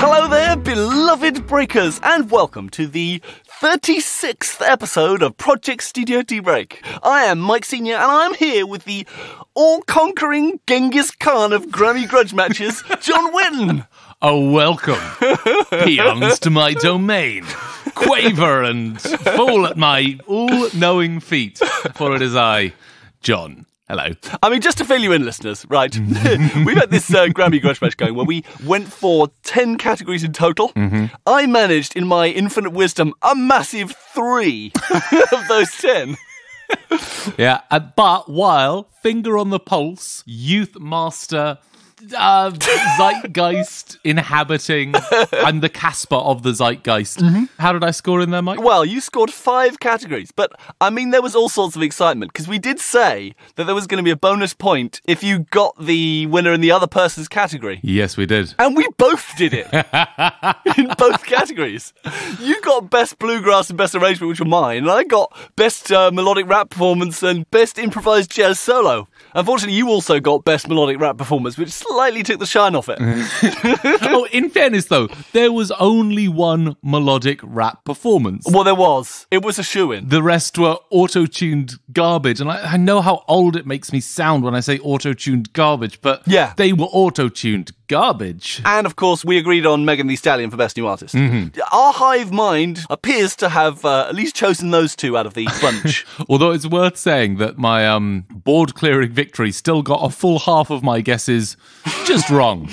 Hello there, beloved breakers, and welcome to the 36th episode of Project Studio T-Break. I am Mike Senior, and I'm here with the all-conquering Genghis Khan of Grammy grudge matches, John Whitten. Oh, welcome, peons, to my domain. Quaver and fall at my all-knowing feet, for it is I, John. Hello. I mean, just to fill you in, listeners, right? We've had this Grammy grudge match going where we went for 10 categories in total. Mm-hmm. I managed, in my infinite wisdom, a massive 3 of those 10. Yeah, but while finger on the pulse, youth master, zeitgeist inhabiting, I'm the Casper of the zeitgeist. Mm-hmm. How did I score in there, Mike? Well, you scored 5 categories, but I mean, there was all sorts of excitement because we did say that there was going to be a bonus point if you got the winner in the other person's category. Yes, we did. And we both did it in both categories. You got Best Bluegrass and Best Arrangement, which were mine, and I got Best Melodic Rap Performance and Best Improvised Jazz Solo. Unfortunately, you also got Best Melodic Rap Performance, which slightly took the shine off it. Oh, in fairness, though, there was only one melodic rap performance. Well, there was. It was a shoo-in. The rest were auto-tuned garbage, and I know how old it makes me sound when I say auto-tuned garbage, but yeah, they were auto-tuned garbage. And, of course, we agreed on Megan Thee Stallion for Best New Artist. Mm-hmm. Our hive mind appears to have at least chosen those two out of the bunch. Although it's worth saying that my board-clearing victory still got a full half of my guesses just wrong.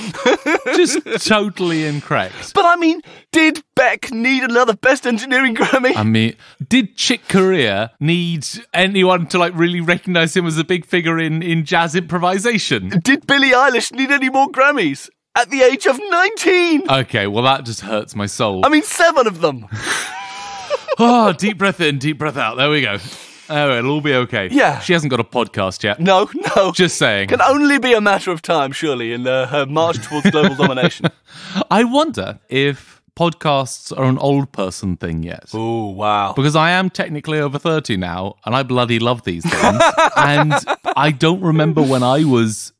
Just totally incorrect. But, I mean, did Beck need another Best Engineering Grammy? I mean, did Chick Corea need anyone to, really recognise him as a big figure in jazz improvisation? Did Billie Eilish need any more Grammys? At the age of 19! Okay, well, that just hurts my soul. I mean, 7 of them! Oh, deep breath in, deep breath out. There we go. Oh, it'll all be okay. Yeah. She hasn't got a podcast yet. No. Just saying. Can only be a matter of time, surely, in her march towards global domination. I wonder if podcasts are an old person thing yet. Oh, wow. Because I am technically over 30 now, and I bloody love these things. And I don't remember when I was,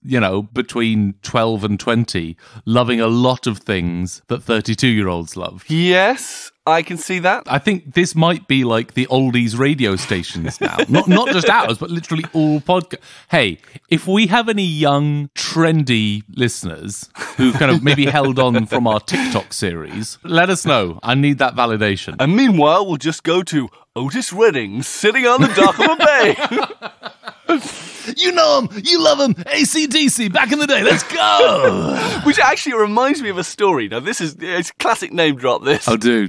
between 12 and 20, loving a lot of things that 32-year-olds love. Yes, I can see that. I think this might be like the oldies radio stations now. Not just ours, but literally all podcasts. Hey, if we have any young, trendy listeners who kind of maybe held on from our TikTok series, let us know. I need that validation. And meanwhile, we'll just go to Otis Redding sitting on the dock of a bay. You know him, you love him, AC/DC, back in the day, let's go! Which actually reminds me of a story. Now, it's a classic name drop, this. Oh, do.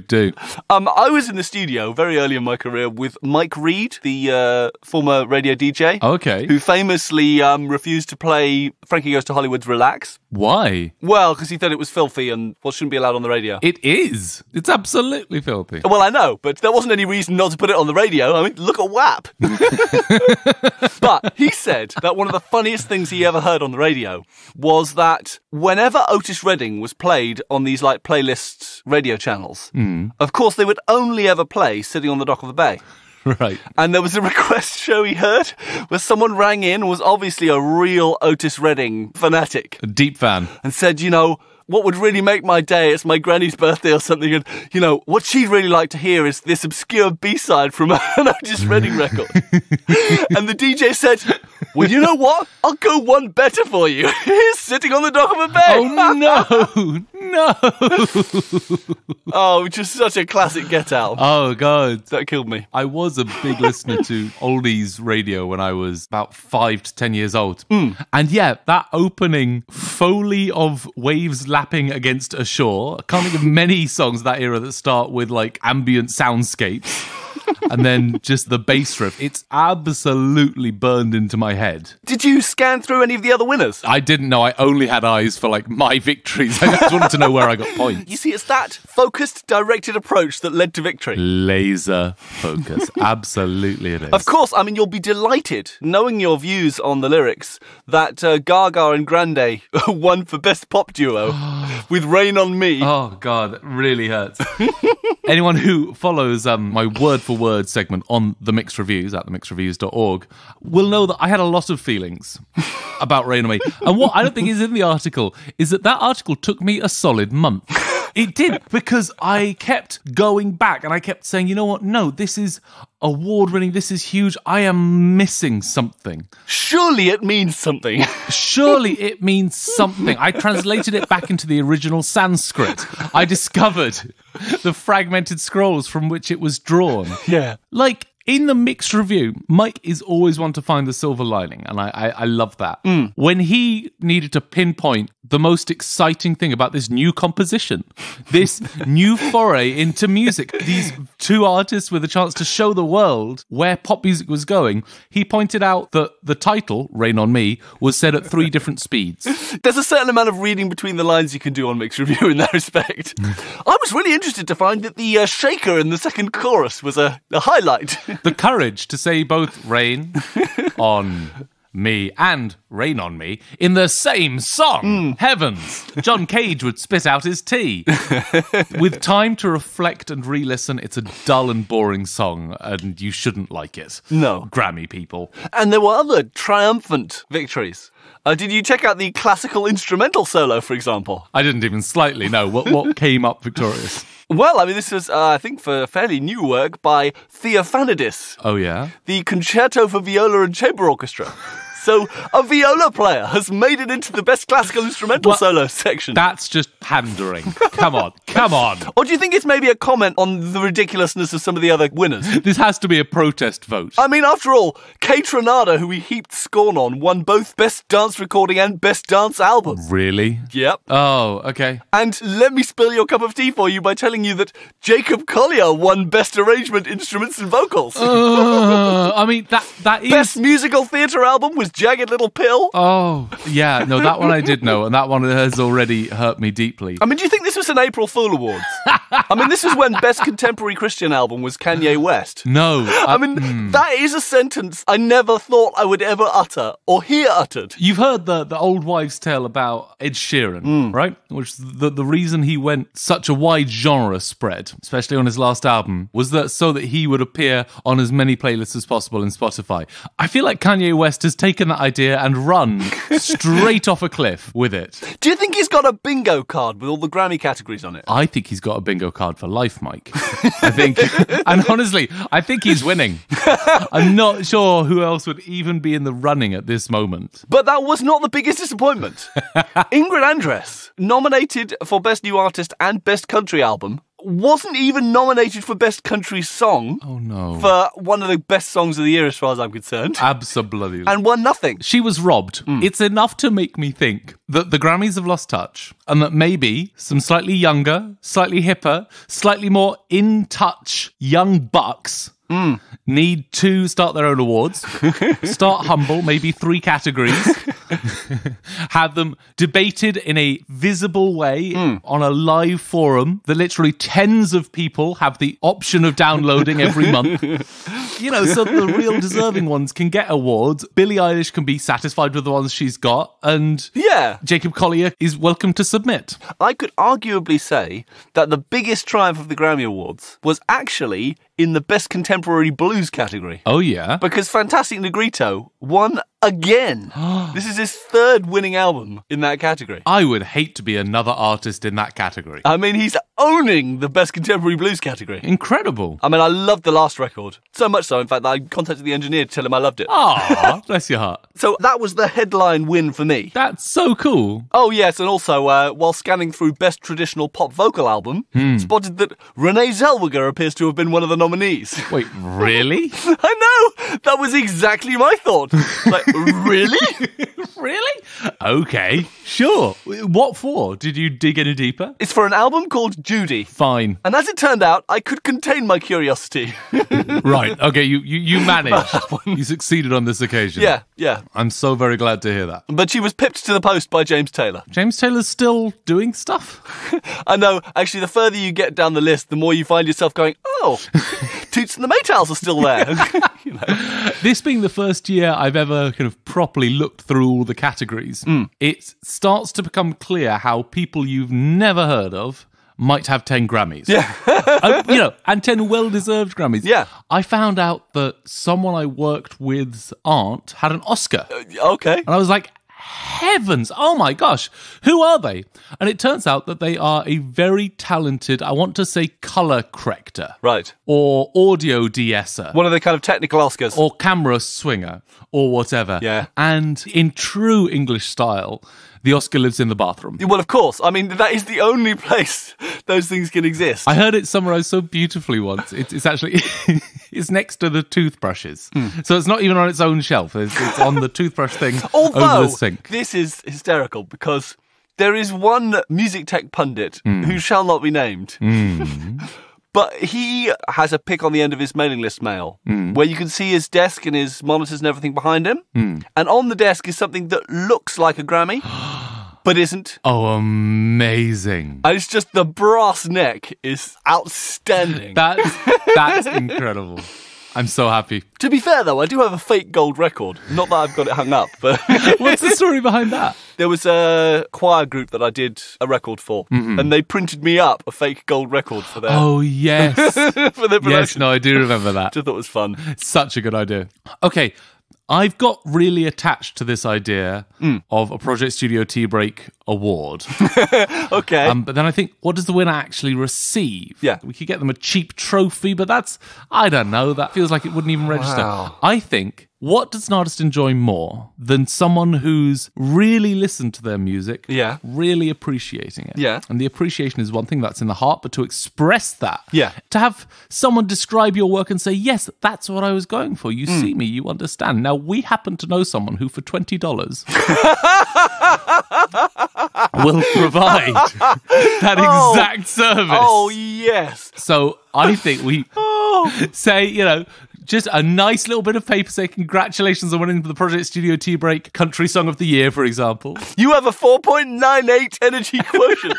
I was in the studio very early in my career with Mike Reed, the former radio DJ. Okay. Who famously refused to play Frankie Goes to Hollywood's Relax. Why? Well, because he thought it was filthy and shouldn't be allowed on the radio. It is. It's absolutely filthy. Well, I know, but there wasn't any reason not to put it on the radio. I mean, look at WAP. But he said that one of the funniest things he ever heard on the radio was that whenever Otis Redding was played on these playlist radio channels, of course they would only ever play sitting on the dock of the bay. Right. And there was a request show he heard where someone rang in and was obviously a real Otis Redding fanatic. A deep fan. And said, what would really make my day? It's my granny's birthday or something. And, what she'd really like to hear is this obscure B-side from an Otis Redding record. And the DJ said, well, you know what? I'll go one better for you. He's sitting on the dock of a bay. Oh, no. Oh, just such a classic get out. Oh, God. That killed me. I was a big listener to oldies radio when I was about 5 to 10 years old. And yeah, that opening Foley of waves lapping against a shore. I can't think of many songs of that era that start with ambient soundscapes. And then just the bass riff. It's absolutely burned into my head. Did you scan through any of the other winners? I didn't know. I only had eyes for my victories. I just wanted to know where I got points. You see, it's that focused, directed approach that led to victory. Laser focus. Absolutely it is. Of course, I mean, you'll be delighted, knowing your views on the lyrics, that Gaga and Grande won for Best Pop Duo with Rain on Me. Oh, God, it really hurts. Anyone who follows my word-for-word segment on The Mixed Reviews at themixedreviews.org will know that I had a lot of feelings about Rain on Me. And what I don't think is in the article is that article took me a solid month. It did, because I kept going back and I kept saying, you know what? No, this is award-winning. This is huge. I am missing something. Surely it means something. Surely it means something. I translated it back into the original Sanskrit. I discovered the fragmented scrolls from which it was drawn. Yeah. Like, in the mixed review, Mike is always one to find the silver lining, and I love that. When he needed to pinpoint the most exciting thing about this new composition, this new foray into music, these two artists with a chance to show the world where pop music was going, he pointed out that the title, Rain on Me, was said at 3 different speeds. There's a certain amount of reading between the lines you can do on mixed review in that respect. I was really interested to find that the shaker in the second chorus was a highlight. The courage to say both rain on me and rain on me in the same song. Heavens. John Cage would spit out his tea. With time to reflect and re-listen, it's a dull and boring song, and you shouldn't like it. No. Grammy people. And there were other triumphant victories. Did you check out the classical instrumental solo, for example? I didn't even slightly know. What came up victorious? Well, I mean, this was, I think, for fairly new work by Theophanidis. Oh, yeah? The Concerto for Viola and Chamber Orchestra. So a viola player has made it into the best classical instrumental solo section. That's just pandering. Come on. Or do you think it's maybe a comment on the ridiculousness of some of the other winners? This has to be a protest vote. I mean, after all, Kate Renata, who we heaped scorn on, won both Best Dance Recording and Best Dance Album. Really? Yep. Oh, okay. And let me spill your cup of tea for you by telling you that Jacob Collier won Best Arrangement, Instruments and Vocals. I mean, that is... Best Musical Theatre Album was Jagged Little Pill. Oh, yeah. No, that one I did know, and that one has already hurt me deeply. I mean, do you think this was an April Fool Awards? I mean, this is when Best Contemporary Christian Album was Kanye West. No. I mean, that is a sentence I never thought I would ever utter or hear uttered. You've heard the old wives' tale about Ed Sheeran, right? Which the reason he went such a wide genre spread, especially on his last album, was that so that he would appear on as many playlists as possible in Spotify. I feel like Kanye West has taken that idea and run straight off a cliff with it. Do you think he's got a bingo card with all the Grammy categories on it? I think he's got a bingo card for life, Mike. I think, and honestly, I think he's winning. I'm not sure who else would even be in the running at this moment. But that was not the biggest disappointment. Ingrid Andress, nominated for Best New Artist and Best Country Album, wasn't even nominated for Best Country Song. Oh, no. For one of the best songs of the year, as far as I'm concerned. Absolutely. And won nothing. She was robbed. It's enough to make me think that the Grammys have lost touch and that maybe some slightly younger, slightly hipper, slightly more in-touch young bucks need to start their own awards, start humble, maybe 3 categories, have them debated in a visible way on a live forum that literally tens of people have the option of downloading every month. You know, so the real deserving ones can get awards. Billie Eilish can be satisfied with the ones she's got, and Jacob Collier is welcome to submit. I could arguably say that the biggest triumph of the Grammy Awards was actually in the Best Contemporary Blues category. Oh, yeah? Because Fantastic Negrito won again. This is his 3rd winning album in that category. I would hate to be another artist in that category. I mean, he's owning the Best Contemporary Blues category. Incredible. I mean, I loved the last record. So much so, in fact, that I contacted the engineer to tell him I loved it. Ah, bless your heart. So that was the headline win for me. That's so cool. Oh, yes, and also, while scanning through Best Traditional Pop Vocal Album, spotted that Renee Zellweger appears to have been one of the nominees. Wait, really? I know! That was exactly my thought. Like, really? Really? Okay, sure. What for? Did you dig any deeper? It's for an album called Judy. Fine. And as it turned out, I could contain my curiosity. Right, okay, you managed. You succeeded on this occasion. Yeah. I'm so very glad to hear that. But she was pipped to the post by James Taylor. James Taylor's still doing stuff? I know. Actually, the further you get down the list, the more you find yourself going, oh, Toots and the Maytals are still there. You know. This being the first year I've ever kind of properly looked through all the categories, it starts to become clear how people you've never heard of might have 10 Grammys. Yeah. And 10 well-deserved Grammys. Yeah. I found out that someone I worked with's aunt had an Oscar. Okay. And I was like, heavens, oh my gosh, who are they? And it turns out that they are a very talented, I want to say color corrector. Right. Or audio de-esser. One of the kind of technical Oscars. Or camera swinger, or whatever. Yeah. And in true English style, the Oscar lives in the bathroom. Well, of course. I mean, that is the only place those things can exist. I heard it summarized so beautifully once. It's actually it's next to the toothbrushes. So it's not even on its own shelf. It's on the toothbrush thing over the sink. This is hysterical because there is one music tech pundit who shall not be named. But he has a pic on the end of his mailing list mail where you can see his desk and his monitors and everything behind him. And on the desk is something that looks like a Grammy, but isn't. Oh, amazing. And it's just the brass neck is outstanding. That's incredible. I'm so happy. To be fair, though, I do have a fake gold record. Not that I've got it hung up, but... What's the story behind that? There was a choir group that I did a record for, and they printed me up a fake gold record for their... Oh, yes. for their production. Yes, no, I do remember that. Which I thought was fun. Such a good idea. Okay, I've got really attached to this idea of a Project Studio Tea Break award. Okay. But then I think, what does the winner actually receive? Yeah. We could get them a cheap trophy, but that's, I don't know, that feels like it wouldn't even register. Wow. I think, what does an artist enjoy more than someone who's really listened to their music, Yeah. really appreciating it? Yeah. And the appreciation is one thing that's in the heart, but to express that, Yeah. to have someone describe your work and say, yes, that's what I was going for. You see me, you understand. Now, we happen to know someone who, for $20, will provide that exact service. Oh, yes. So I think we say, just a nice little bit of paper say congratulations on winning the Project Studio Tea Break Country Song of the Year, for example. You have a 4.98 energy quotient.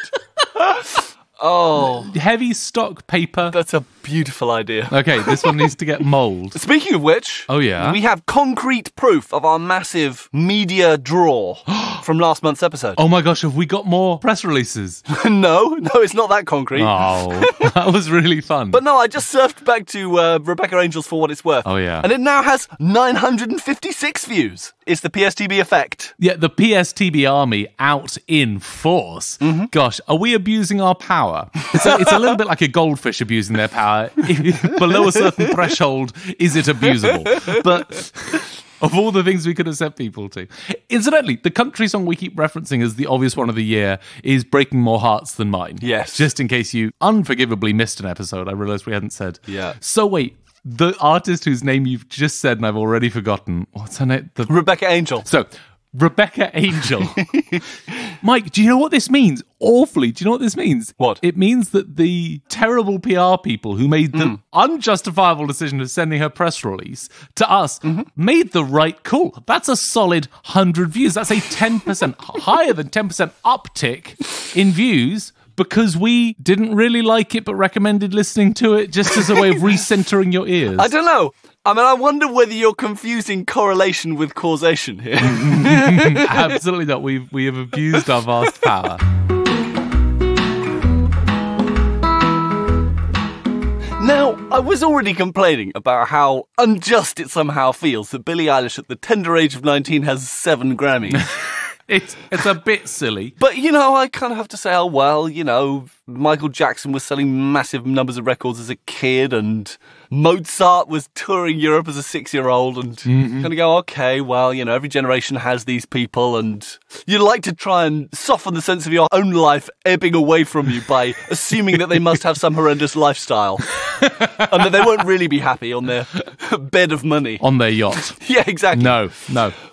Oh. Heavy stock paper. That's a beautiful idea. Okay, this one needs to get mould. Speaking of which, Oh, yeah? we have concrete proof of our massive media draw from last month's episode. Oh my gosh, have we got more press releases? No, it's not that concrete. Oh, that was really fun. But no, I just surfed back to Rebecca Angel's For What It's Worth. Oh, yeah. And it now has 956 views. It's the PSTB effect. Yeah, the PSTB army out in force. Gosh, are we abusing our power? It's a little bit like a goldfish abusing their power. Below a certain threshold, is it abusable? But of all the things we could have set people to. Incidentally, the country song we keep referencing as the obvious one of the year is Breaking More Hearts Than Mine. Yes. Just in case you unforgivably missed an episode, I realised we hadn't said. Yeah. So wait, the artist whose name you've just said and I've already forgotten, what's her name? Rebecca Angel. So, Rebecca Angel. Mike, do you know what this means? Awfully. Do you know what this means? What? It means that the terrible PR people who made the unjustifiable decision of sending her press release to us made the right call. That's a solid 100 views. That's a 10%, higher than 10% uptick in views because we didn't really like it but recommended listening to it just as a way of recentering your ears. I don't know. I mean, I wonder whether you're confusing correlation with causation here. Absolutely not. We have abused our vast power. Now, I was already complaining about how unjust it somehow feels that Billie Eilish at the tender age of 19 has 7 Grammys. It's a bit silly. But, I kind of have to say, oh, well, Michael Jackson was selling massive numbers of records as a kid and Mozart was touring Europe as a 6-year-old and kind of go, okay, well, every generation has these people and you like to try and soften the sense of your own life ebbing away from you by assuming that they must have some horrendous lifestyle and that they won't really be happy on their bed of money. On their yacht. Yeah, exactly. No.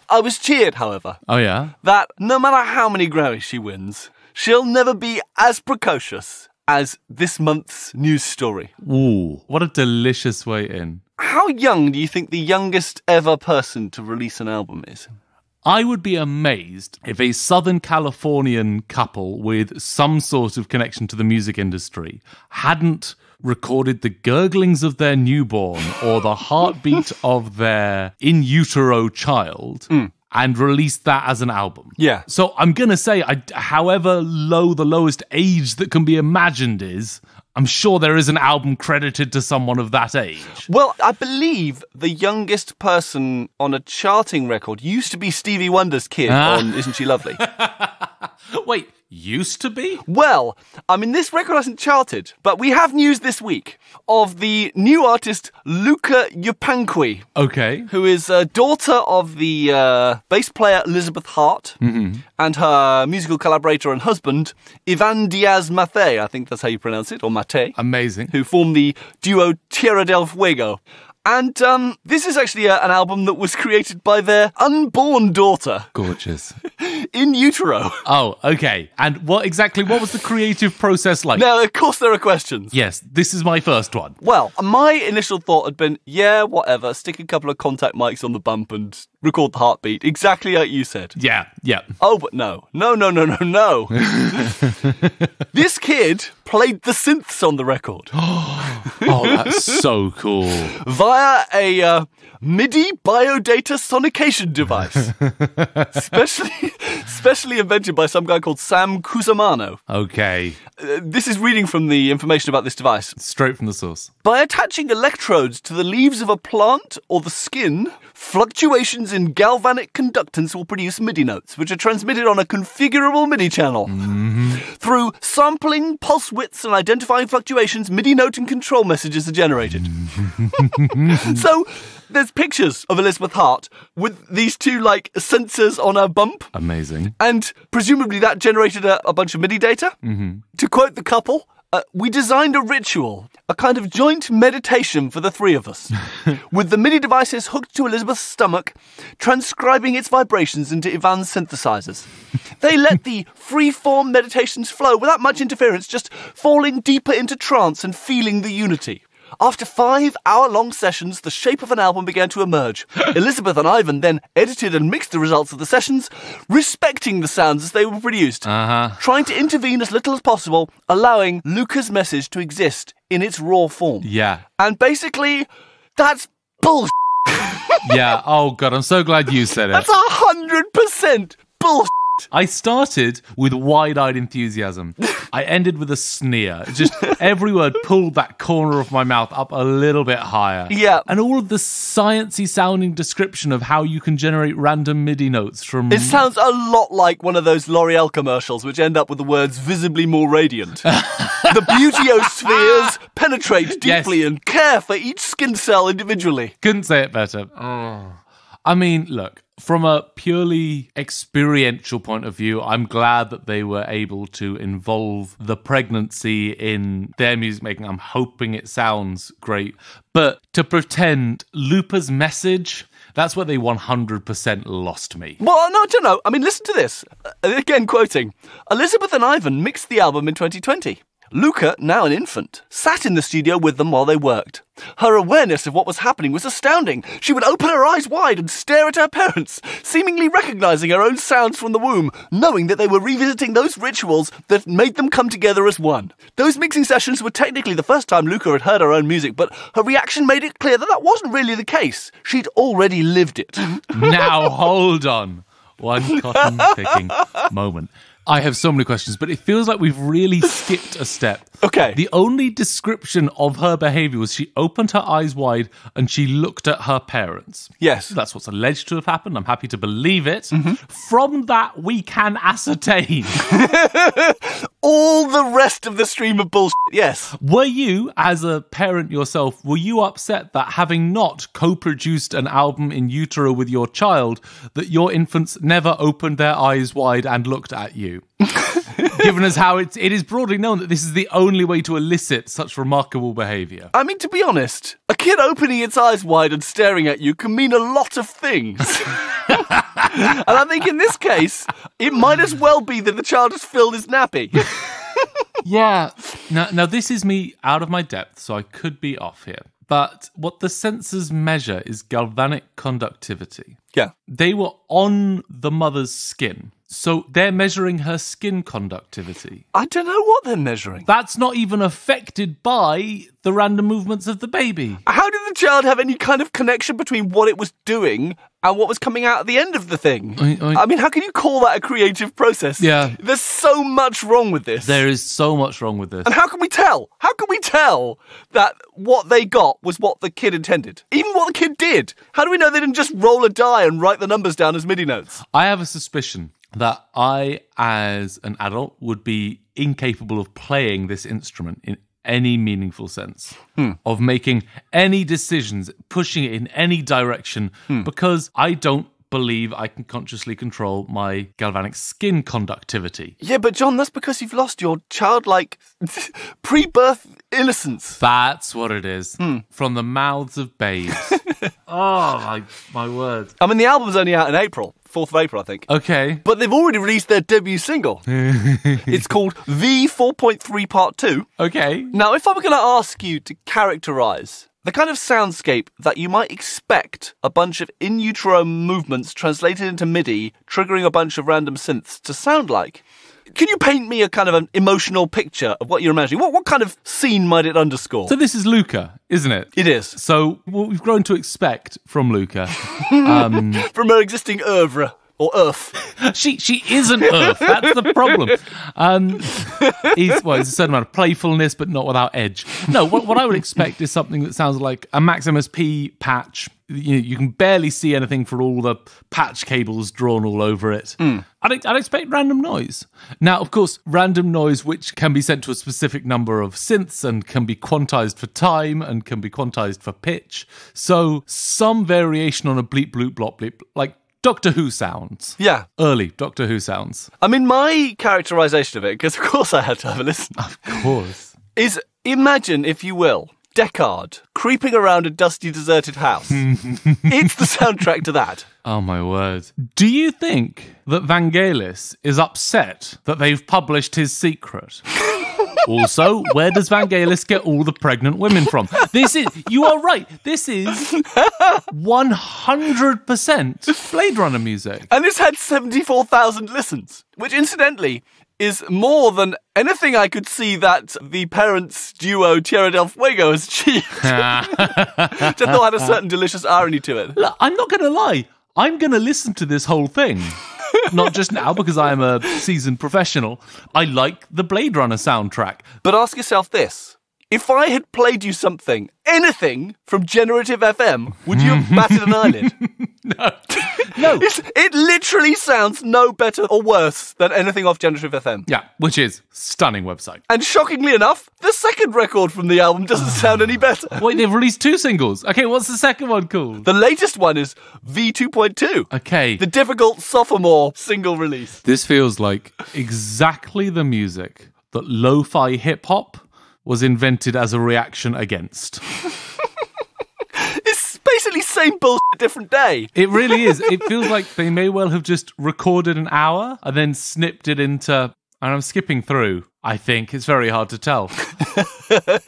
I was cheered, however. Oh, yeah? That no matter how many Grammys she wins, she'll never be as precocious as this month's news story. Ooh, what a delicious way in. How young do you think the youngest ever person to release an album is? I would be amazed if a Southern Californian couple with some sort of connection to the music industry hadn't recorded the gurglings of their newborn or the heartbeat of their in utero child and released that as an album. Yeah. So I'm going to say, however low the lowest age that can be imagined is, I'm sure there is an album credited to someone of that age. Well, I believe the youngest person on a charting record used to be Stevie Wonder's kid on Isn't She Lovely? Wait, used to be? Well, I mean, this record hasn't charted, but we have news this week of the new artist Luca Yupanqui. Okay. Who is a daughter of the bass player Elizabeth Hart and her musical collaborator and husband, Ivan Diaz Matei, I think that's how you pronounce it, or Matei. Amazing. Who formed the duo Tierra del Fuego. And this is actually an album that was created by their unborn daughter. Gorgeous. In utero. Oh, okay. And what was the creative process like? Now, of course there are questions. Yes, this is my first one. Well, my initial thought had been, yeah, whatever, stick a couple of contact mics on the bump and record the heartbeat, exactly like you said. Yeah. Oh, but no. This kid played the synths on the record. Oh, that's so cool. Via a MIDI biodata sonication device. specially invented by some guy called Sam Cusimano. Okay. This is reading from the information about this device. Straight from the source. By attaching electrodes to the leaves of a plant or the skin, fluctuations in galvanic conductance will produce MIDI notes, which are transmitted on a configurable MIDI channel. Through sampling, pulse widths, and identifying fluctuations, MIDI note and control messages are generated. So, there's pictures of Elizabeth Hart with these two, sensors on her bump. Amazing. And presumably that generated a bunch of MIDI data. To quote the couple, we designed a ritual, a kind of joint meditation for the three of us, with the MIDI devices hooked to Elizabeth's stomach, transcribing its vibrations into Ivan's synthesizers. They let the free-form meditations flow without much interference, just falling deeper into trance and feeling the unity. After 5-hour-long sessions, the shape of an album began to emerge. Elizabeth and Ivan then edited and mixed the results of the sessions, respecting the sounds as they were produced, trying to intervene as little as possible, allowing Luca's message to exist in its raw form. Yeah. And basically, that's bullshit. Yeah, oh God, I'm so glad you said it. That's 100% bullshit. I started with wide-eyed enthusiasm. I ended with a sneer. Just every word pulled that corner of my mouth up a little bit higher. Yeah. And all of the sciencey sounding description of how you can generate random MIDI notes from... It sounds a lot like one of those L'Oreal commercials which end up with the words visibly more radiant. The beautyospheres penetrate deeply and care for each skin cell individually. Couldn't say it better. Oh. I mean, look, from a purely experiential point of view, I'm glad that they were able to involve the pregnancy in their music making. I'm hoping it sounds great. But to pretend Lupa's message, that's where they 100% lost me. Well, no, I don't know. I mean, listen to this. Again, quoting. Elizabeth and Ivan mixed the album in 2020. Luca, now an infant, sat in the studio with them while they worked. Her awareness of what was happening was astounding. She would open her eyes wide and stare at her parents, seemingly recognizing her own sounds from the womb, knowing that they were revisiting those rituals that made them come together as one. Those mixing sessions were technically the first time Luca had heard her own music, but her reaction made it clear that that wasn't really the case. She'd already lived it. Now, hold on. One cotton-picking moment. I have so many questions, but it feels like we've really skipped a step. Okay. The only description of her behaviour was she opened her eyes wide and she looked at her parents. Yes. That's what's alleged to have happened. I'm happy to believe it. From that, we can ascertain all the rest of the stream of bullshit, yes. Were you, as a parent yourself, were you upset that having not co-produced an album in utero with your child, that your infants never opened their eyes wide and looked at you? Given as how it is broadly known that this is the only way to elicit such remarkable behaviour. I mean, to be honest, a kid opening its eyes wide and staring at you can mean a lot of things. And I think in this case, it might as well be that the child has filled his nappy. Yeah. Now, this is me out of my depth, so I could be off here. But what the sensors measure is galvanic conductivity. Yeah. They were on the mother's skin. So they're measuring her skin conductivity. I don't know what they're measuring. That's not even affected by the random movements of the baby. How did the the child have any kind of connection between what it was doing and what was coming out at the end of the thing? I mean, how can you call that a creative process? Yeah. There's so much wrong with this. There is so much wrong with this. And how can we tell? How can we tell that what they got was what the kid intended? Even what the kid did. How do we know they didn't just roll a die and write the numbers down as MIDI notes? I have a suspicion that I, as an adult, would be incapable of playing this instrument in any meaningful sense, of making any decisions, pushing it in any direction, because I don't believe I can consciously control my galvanic skin conductivity. Yeah, but John, that's because you've lost your childlike pre-birth innocence. That's what it is. From the mouths of babes. Oh, my word. I mean, the album's only out in April. 4th of April, I think. Okay. But they've already released their debut single. It's called V 4.3 Part 2. Okay. Now, if I were going to ask you to characterise the kind of soundscape that you might expect a bunch of in utero movements translated into MIDI, triggering a bunch of random synths to sound like, can you paint me a kind of an emotional picture of what you're imagining? What kind of scene might it underscore? So this is Luca, isn't it? It is. So what we've grown to expect from Luca... from her existing oeuvre. Or Earth. She isn't Earth. That's the problem. He's a certain amount of playfulness, but not without edge. No, what I would expect is something that sounds like a Maximus P patch. You can barely see anything for all the patch cables drawn all over it. I'd expect random noise. Now, of course, random noise which can be sent to a specific number of synths and can be quantized for time and can be quantized for pitch. So some variation on a bleep, bloop, blop, bleep, like Doctor Who sounds. Yeah. Early Doctor Who sounds. I mean, my characterisation of it, because of course I had to have a listen. Of course. Is imagine, if you will, Deckard creeping around a dusty, deserted house. It's the soundtrack to that. Oh, my word. Do you think that Vangelis is upset that they've published his secret? Also, where does Vangelis get all the pregnant women from? You are right, this is 100% Blade Runner music. And this had 74,000 listens, which incidentally is more than anything I could see that the parents' duo Tierra del Fuego has achieved. Which I thought had a certain delicious irony to it. Look, I'm not going to lie, I'm going to listen to this whole thing. Not just now, because I am a seasoned professional. I like the Blade Runner soundtrack. But ask yourself this. If I had played you something, anything from Generative FM, would you have batted an eyelid? No. It literally sounds no better or worse than anything off Generative FM. Yeah, which is stunning website. And shockingly enough, the second record from the album doesn't sound any better. Wait, they've released 2 singles. Okay, what's the second one called? The latest one is V 2.2. Okay. The difficult sophomore single release. This feels like exactly the music that lo-fi hip-hop was invented as a reaction against. It's basically same bullshit, different day. It really is. It feels like they may well have just recorded an hour and then snipped it into... And I'm skipping through, I think. It's very hard to tell.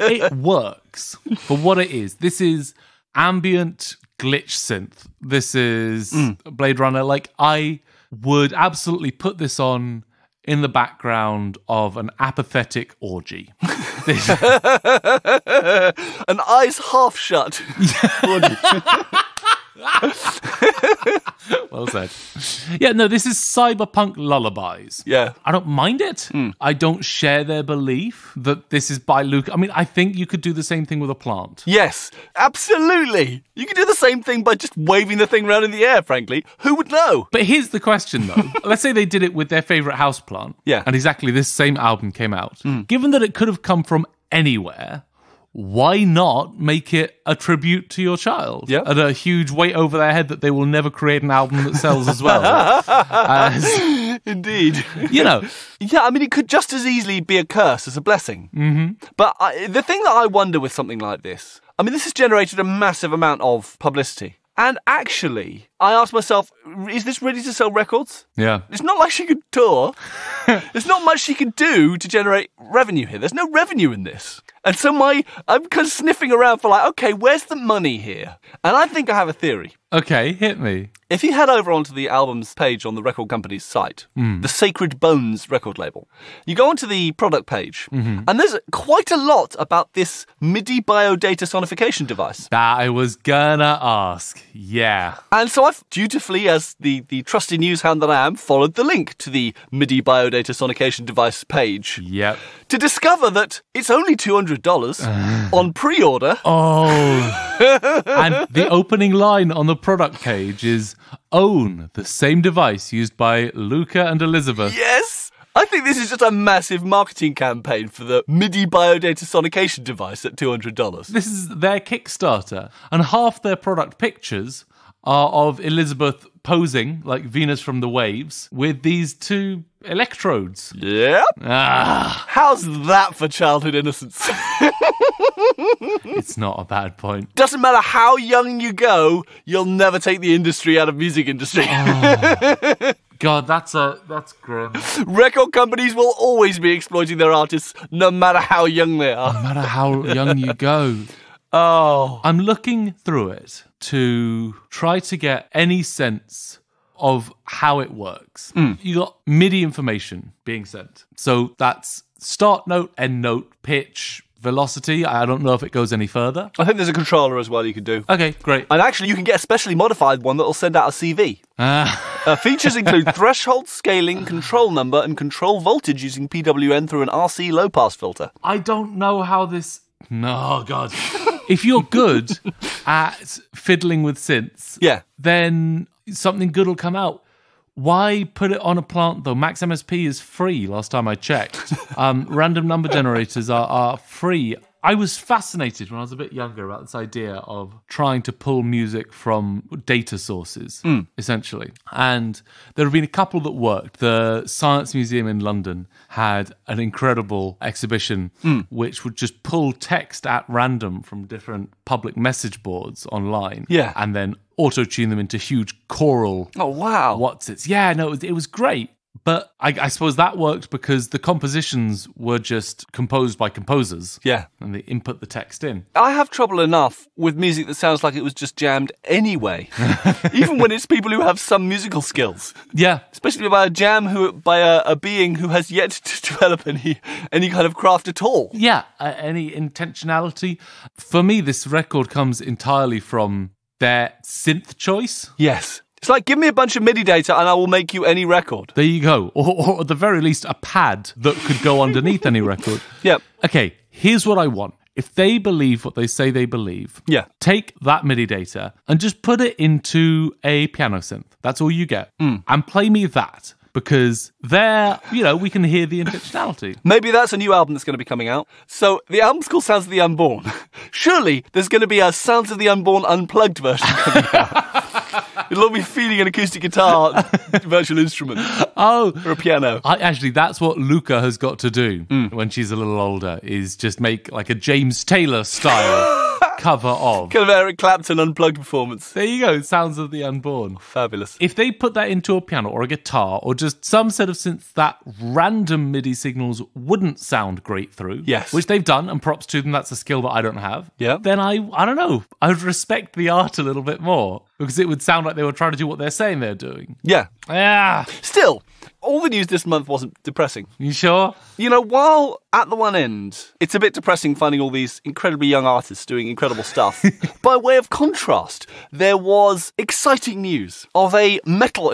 It works for what it is. This is ambient glitch synth. This is Blade Runner. Like, I would absolutely put this on in the background of an apathetic orgy. An eyes half shut. Well said. Yeah, no, this is cyberpunk lullabies. Yeah. I don't mind it. I don't share their belief that this is by Luke. I mean, I think you could do the same thing with a plant. Yes, absolutely. You could do the same thing by just waving the thing around in the air, frankly. Who would know? But here's the question, though. Let's say they did it with their favourite houseplant. Yeah. And exactly this same album came out. Given that it could have come from anywhere, why not make it a tribute to your child? Yeah. And a huge weight over their head that they will never create an album that sells as well. Indeed. You know. Yeah, I mean, it could just as easily be a curse as a blessing. Mm-hmm. But the thing that I wonder with something like this, I mean, this has generated a massive amount of publicity. And actually, I asked myself, is this ready to sell records? Yeah. It's not like she could tour. There's not much she could do to generate revenue here. There's no revenue in this. And so I'm kind of sniffing around for like, okay, where's the money here? And I think I have a theory. Okay, hit me. If you head over onto the albums page on the record company's site, the Sacred Bones record label, you go onto the product page, and there's quite a lot about this MIDI biodata sonification device. That I was gonna ask. Yeah. And so I've dutifully, as the trusty news hound that I am, followed the link to the MIDI biodata sonification device page. Yep. To discover that it's only $200 on pre-order. Oh. And the opening line on the product page is, own the same device used by Luca and Elizabeth. Yes! I think this is just a massive marketing campaign for the MIDI biodata sonication device at $200. This is their Kickstarter, and half their product pictures are of Elizabeth posing like Venus from the Waves with these two electrodes. Yep. How's that for childhood innocence? It's not a bad point. Doesn't matter how young you go, you'll never take the industry out of music industry. God, that's grim. Record companies will always be exploiting their artists, no matter how young they are. No matter how young you go. Oh. I'm looking through it to try to get any sense of how it works. You got MIDI information being sent. So that's start note, end note, pitch, velocity. I don't know if it goes any further. I think there's a controller as well you can do. Okay, great. And actually, you can get a specially modified one that will send out a CV. Features include threshold, scaling, control number, and control voltage using PWM through an RC low-pass filter. I don't know how this... No, God. If you're good at fiddling with synths, then something good will come out. Why put it on a plant, though? Max MSP is free, last time I checked. Random number generators are free. I was fascinated when I was a bit younger about this idea of trying to pull music from data sources, essentially. And there have been a couple that worked. The Science Museum in London had an incredible exhibition which would just pull text at random from different public message boards online. Yeah. And then auto-tune them into huge choral... Oh, wow. What's-its. Yeah, no, it was great. But I suppose that worked because the compositions were just composed by composers. Yeah. And they input the text in. I have trouble enough with music that sounds like it was just jammed anyway. Even when it's people who have some musical skills. Yeah. Especially by a being who has yet to develop any kind of craft at all. Yeah. Any intentionality. For me, this record comes entirely from their synth choice. Yes. It's like, give me a bunch of MIDI data and I will make you any record. There you go. Or at the very least, a pad that could go underneath any record. Yep. Okay, here's what I want. If they believe what they say they believe, take that MIDI data and just put it into a piano synth. That's all you get. And play me that. Because there, we can hear the intentionality. Maybe that's a new album that's going to be coming out. So the album's called Sounds of the Unborn. Surely there's going to be a Sounds of the Unborn unplugged version coming out. It'll all be feeding an acoustic guitar virtual instrument. Oh. Or a piano. Actually, that's what Luca has got to do when she's a little older, is just make like a James Taylor style cover of. Kind of Eric Clapton unplugged performance. There you go, Sounds of the Unborn. Fabulous. If they put that into a piano or a guitar or just some set of synths that random MIDI signals wouldn't sound great through, which they've done, and props to them, that's a skill that I don't have, then I don't know, I would respect the art a little bit more, because it would sound like they were trying to do what they're saying they're doing. Yeah. Still, all the news this month wasn't depressing. You sure? While at the one end, it's a bit depressing finding all these incredibly young artists doing incredible stuff, by way of contrast, there was exciting news of a metal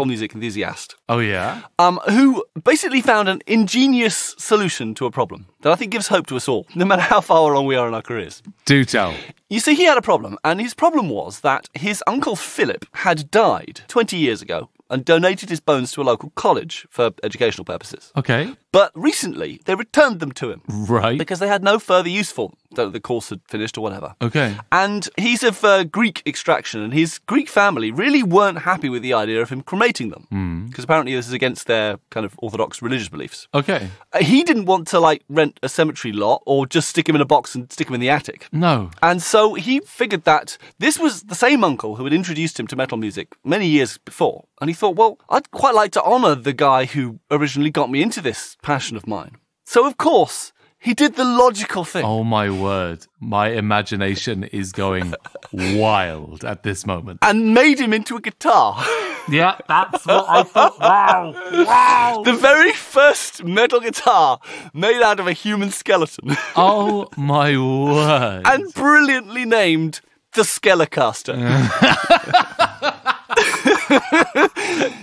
music enthusiast. Oh, yeah? Who basically found an ingenious solution to a problem that I think gives hope to us all, no matter how far along we are in our careers. Do tell. You see, he had a problem, and his problem was that his uncle Philip had died 20 years ago and donated his bones to a local college for educational purposes. Okay. But recently, they returned them to him. Right. Because they had no further use for them. The course had finished or whatever. Okay. And he's of Greek extraction, and his Greek family really weren't happy with the idea of him cremating them. Because apparently this is against their kind of orthodox religious beliefs. Okay. He didn't want to, like, rent a cemetery lot or just stick him in a box and stick him in the attic. No. And so he figured that this was the same uncle who had introduced him to metal music many years before. And he thought, well, I'd quite like to honour the guy who originally got me into this passion of mine. So, of course, he did the logical thing. Oh, my word. My imagination is going wild at this moment. And made him into a guitar. Yeah, that's what I thought. Wow. Wow. The very first metal guitar made out of a human skeleton. Oh, my word. And brilliantly named the Skelecaster.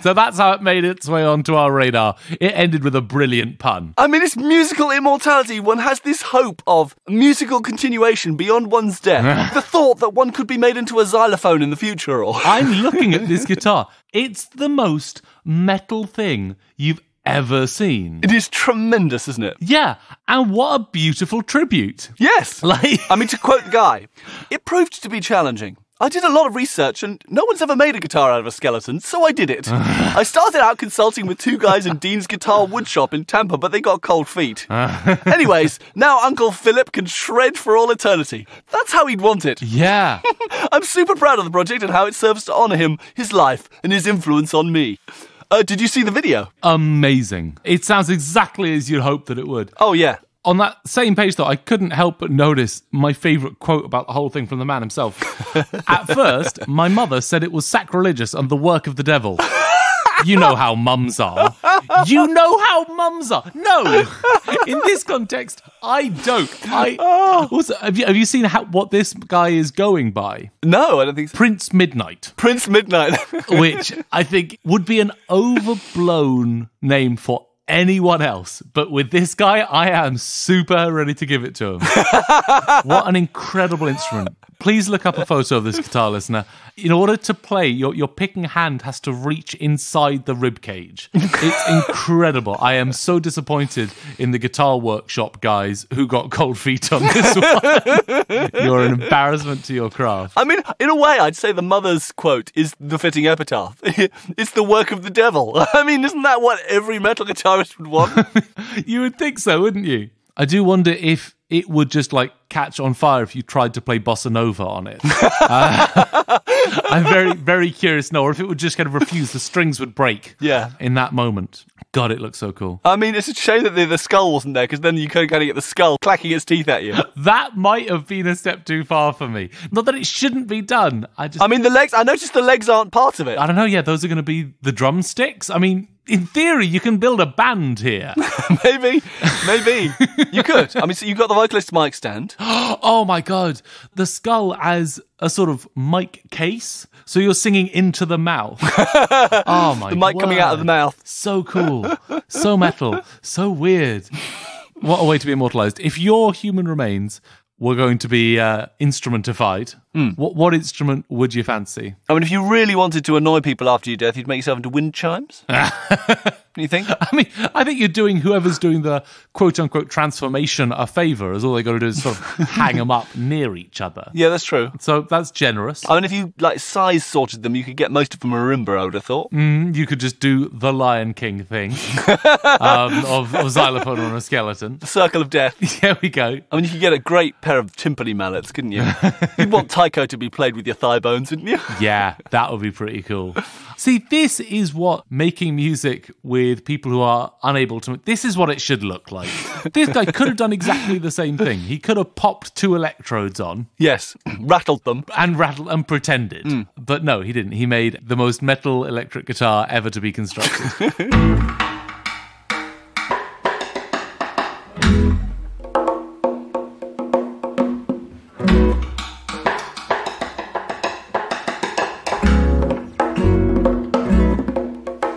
So that's how it made its way onto our radar. It ended with a brilliant pun. I mean, it's musical immortality. One has this hope of musical continuation beyond one's death. The thought that one could be made into a xylophone in the future. Or I'm looking at this guitar. It's the most metal thing you've ever seen. It is tremendous, isn't it? Yeah, and what a beautiful tribute. Yes. Like, I mean, to quote the guy, it proved to be challenging. I did a lot of research and no one's ever made a guitar out of a skeleton, so I did it. I started out consulting with two guys in Dean's Guitar Woodshop in Tampa, but they got cold feet. Anyways, now Uncle Philip can shred for all eternity. That's how he'd want it. Yeah. I'm super proud of the project and how it serves to honour him, his life, and his influence on me. Did you see the video? Amazing. It sounds exactly as you'd hope that it would. Oh, yeah. On that same page, though, I couldn't help but notice my favourite quote about the whole thing from the man himself. At first, my mother said it was sacrilegious and the work of the devil. You know how mums are. You know how mums are. No, in this context, I don't. Also, have you seen what this guy is going by? No, I don't think so. Prince Midnight. Prince Midnight. Which I think would be an overblown name for anyone else, but with this guy, I am super ready to give it to him. What an incredible instrument. Please look up a photo of this guitar, listener. In order to play, your picking hand has to reach inside the rib cage. It's incredible. I am so disappointed in the Guitar Workshop guys who got cold feet on this one. You're an embarrassment to your craft. I mean, in a way, I'd say the mother's quote is the fitting epitaph. It's the work of the devil. I mean, isn't that what every metal guitarist would want? You would think so, wouldn't you? I do wonder if it would just like catch on fire if you tried to play bossa nova on it. I'm very, very curious, or if it would just kind of refuse, the strings would break. Yeah. In that moment. God, it looks so cool. I mean, it's a shame that the skull wasn't there, because then you could kind of get the skull clacking its teeth at you. That might have been a step too far for me. Not that it shouldn't be done. I mean, the legs, I noticed the legs aren't part of it. I don't know, yeah, those are going to be the drumsticks. I mean, in theory, you can build a band here. Maybe. You could. I mean, so you've got the vocalist's mic stand. Oh my God. The skull as a sort of mic case. So you're singing into the mouth. Oh my God. The mic coming out of the mouth. So cool. So metal. So weird. What a way to be immortalized. If your human remains were going to be instrumentified, what instrument would you fancy? I mean, if you really wanted to annoy people after your death, you'd make yourself into wind chimes. You think? I think you're doing whoever's doing the quote-unquote transformation a favour, as all they got to do is sort of hang them up near each other. Yeah, that's true. So that's generous. I mean, if you size sorted them, you could get most of them a marimba, I would have thought. You could just do the Lion King thing of xylophone on a skeleton. The circle of death. There we go. I mean, you could get a great pair of timpani mallets, couldn't you? You'd want taiko to be played with your thigh bones, wouldn't you? Yeah, that would be pretty cool. See, this is what making music with people who are unable to... This is what it should look like. This guy could have done exactly the same thing. He could have popped 2 electrodes on. Yes, rattled them. And pretended. But no, he didn't. He made the most metal electric guitar ever to be constructed.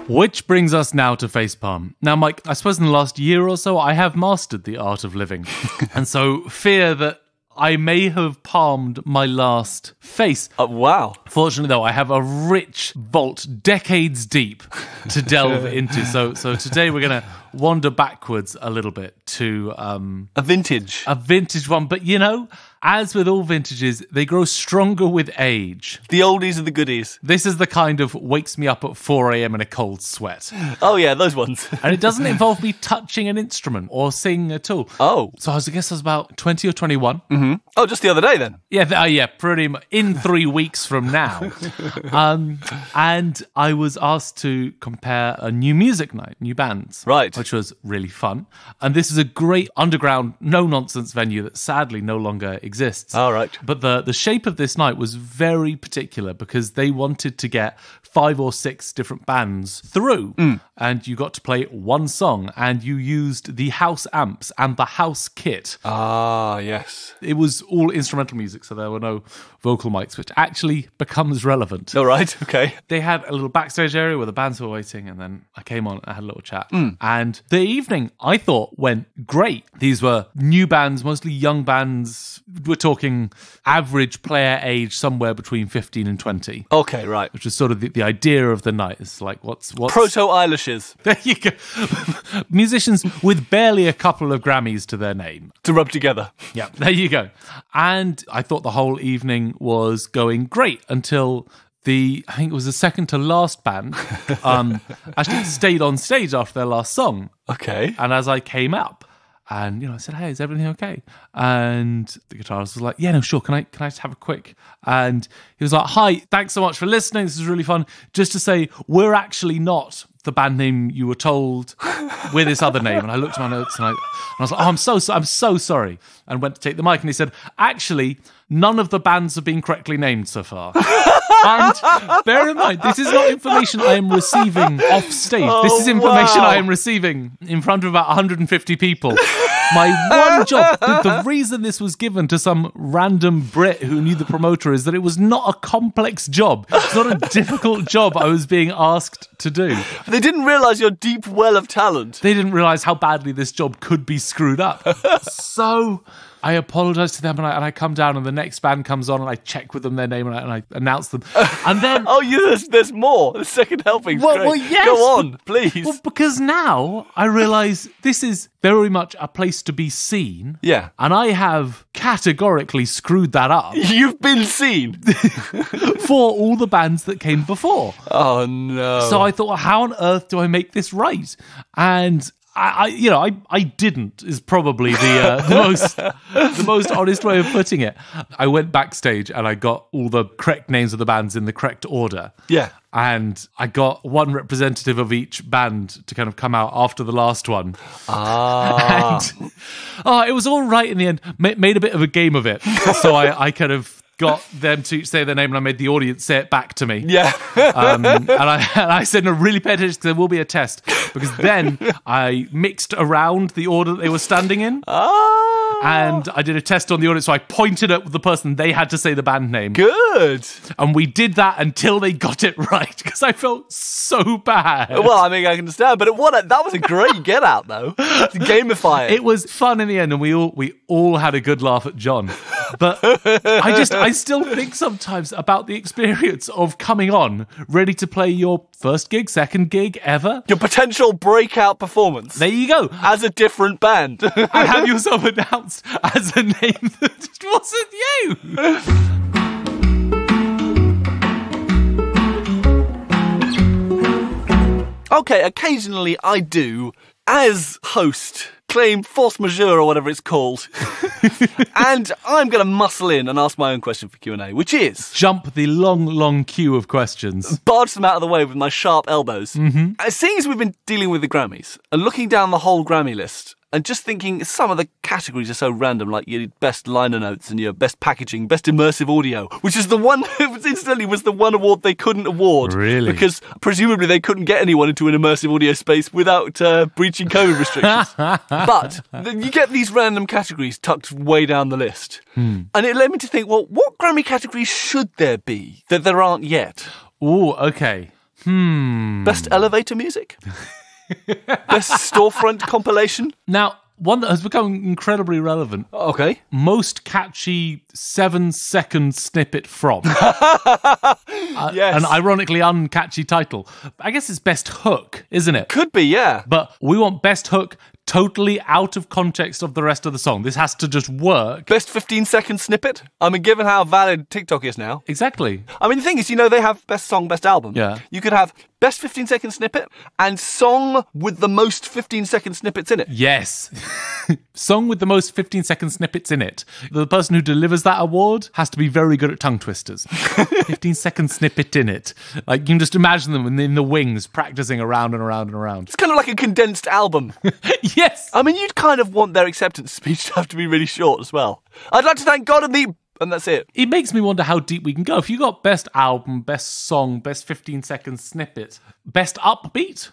Which brings us now to facepalm. Now, Mike, I suppose in the last year or so, I have mastered the art of living. And so fear that I may have palmed my last face. Wow. Fortunately, though, I have a rich vault decades deep to delve into. So today we're going to wander backwards a little bit to a vintage one. But, you know, as with all vintages, they grow stronger with age. The oldies are the goodies. This is the kind of wakes me up at 4 a.m. in a cold sweat. Oh, yeah, those ones. And it doesn't involve me touching an instrument or singing at all. Oh. So I guess I was about 20 or 21. Mm-hmm. Oh, just the other day then? Yeah, pretty much. In 3 weeks from now. And I was asked to compare a new music night, new bands. Right. Which was really fun. And this is a great underground, no-nonsense venue that sadly no longer exists. All right. But the shape of this night was very particular because they wanted to get 5 or 6 different bands through. And you got to play one song and you used the house amps and the house kit. Ah, yes. It was all instrumental music, so there were no vocal mics, which actually becomes relevant. All right, okay. They had a little backstage area where the bands were waiting, and then I came on and I had a little chat. And the evening, I thought, went great. These were new bands, mostly young bands. We're talking average player age somewhere between 15 and 20. Okay, right. Which was sort of the idea of the night. It's like, what's... Proto-Eilishes. There you go. Musicians with barely a couple of Grammys to their name. To rub together. Yeah, there you go. And I thought the whole evening was going great until I think it was the second to last band, actually stayed on stage after their last song. Okay. And as I came up, and, you know, I said, hey, is everything okay? And the guitarist was like, yeah, no, sure. Can I just have a quick? And he was like, hi, thanks so much for listening. This is really fun. Just to say, we're actually not the band name you were told. We're this other name. And I looked at my notes and I was like, oh, I'm so sorry. And went to take the mic and he said, actually, none of the bands have been correctly named so far. And bear in mind, this is not information I am receiving off stage. This is information I am receiving in front of about 150 people. My one job, the reason this was given to some random Brit who knew the promoter is that it was not a complex job. It's not a difficult job I was being asked to do. They didn't realise your deep well of talent. They didn't realise how badly this job could be screwed up. So I apologise to them and I come down and the next band comes on and I check with them their name and I announce them. And then... there's more. The second helping. Well, yes. Go on, please. Well, because now I realise this is very much a place to be seen. Yeah. And I have categorically screwed that up. You've been seen. For all the bands that came before. Oh, no. So I thought, well, how on earth do I make this right? And... I didn't is probably the most honest way of putting it. I went backstage and I got all the correct names of the bands in the correct order. Yeah. And I got one representative of each band to kind of come out after the last one. Ah. And it was all right in the end. Made a bit of a game of it. So I kind of got them to say their name and I made the audience say it back to me. Yeah. And I said, no, really pay attention because there will be a test. Because then I mixed around the order that they were standing in. And I did a test on the audience, so I pointed at the person, they had to say the band name. Good. And we did that until they got it right, because I felt so bad. Well, I mean, I can understand, but that was a great get out, though. To gamify it. It was fun in the end, and we all had a good laugh at John. But I still think sometimes about the experience of coming on, ready to play your first gig, second gig ever. Your potential breakout performance. There you go. As a different band. And have yourself announced as a name that just wasn't you. Okay, occasionally I do, as host, claim force majeure or whatever it's called. And I'm going to muscle in and ask my own question for Q&A, which is... Jump the long, long queue of questions. Barge them out of the way with my sharp elbows. Mm-hmm. Seeing as we've been dealing with the Grammys and looking down the whole Grammy list and just thinking some of the categories are so random, like your best liner notes and your best packaging, best immersive audio, which is the one, incidentally, was the one award they couldn't award. Really? Because presumably they couldn't get anyone into an immersive audio space without breaching COVID restrictions. But you get these random categories tucked way down the list. And it led me to think, well, what Grammy categories should there be that there aren't yet? Oh, okay. Best elevator music? Best storefront compilation? Now, one that has become incredibly relevant. Okay. Most catchy 7-second snippet from. Yes. An ironically uncatchy title. I guess it's best hook, isn't it? Could be, yeah. But we want best hook totally out of context of the rest of the song. This has to just work. Best 15-second snippet? I mean, given how valid TikTok is now. Exactly. I mean, the thing is, they have best song, best album. Yeah. You could have best 15-second snippet and song with the most 15-second snippets in it. Yes. Song with the most 15-second snippets in it. The person who delivers that award has to be very good at tongue twisters. 15-second snippet in it. Like, you can just imagine them in the wings practicing around and around and around. It's kind of like a condensed album. Yes. I mean, you'd kind of want their acceptance speech to have to be really short as well. I'd like to thank God and that's it. It makes me wonder how deep we can go. If you got best album, best song, best 15-second snippet, best upbeat,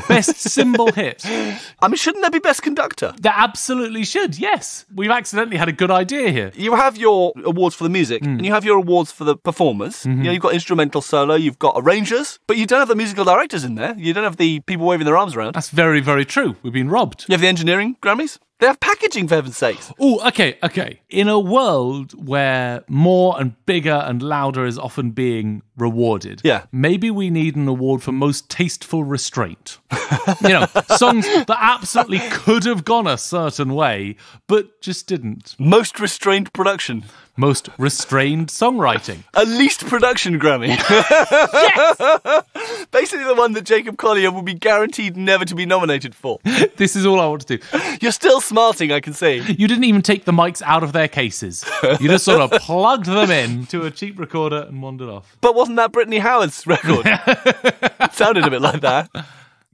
best cymbal hit. I mean, shouldn't there be best conductor? There absolutely should, yes. We've accidentally had a good idea here. You have your awards for the music, and you have your awards for the performers. Mm-hmm. You've got instrumental solo, you've got arrangers, but you don't have the musical directors in there. You don't have the people waving their arms around. That's very, very true. We've been robbed. You have the engineering Grammys. They have packaging, for heaven's sakes. Oh, okay. In a world where more and bigger and louder is often being rewarded, maybe we need an award for most tasteful restraint. Songs that absolutely could have gone a certain way, but just didn't. Most restrained production. Most restrained songwriting. A least production Grammy. Yes! Basically the one that Jacob Collier will be guaranteed never to be nominated for. This is all I want to do. You're still smarting, I can see. You didn't even take the mics out of their cases. You just sort of plugged them in to a cheap recorder and wandered off. But wasn't that Brittany Howard's record? It sounded a bit like that.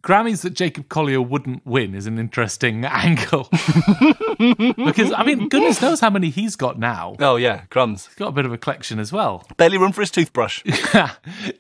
Grammys that Jacob Collier wouldn't win is an interesting angle. Because, I mean, goodness knows how many he's got now. Oh, yeah, crumbs. He's got a bit of a collection as well. Barely room for his toothbrush.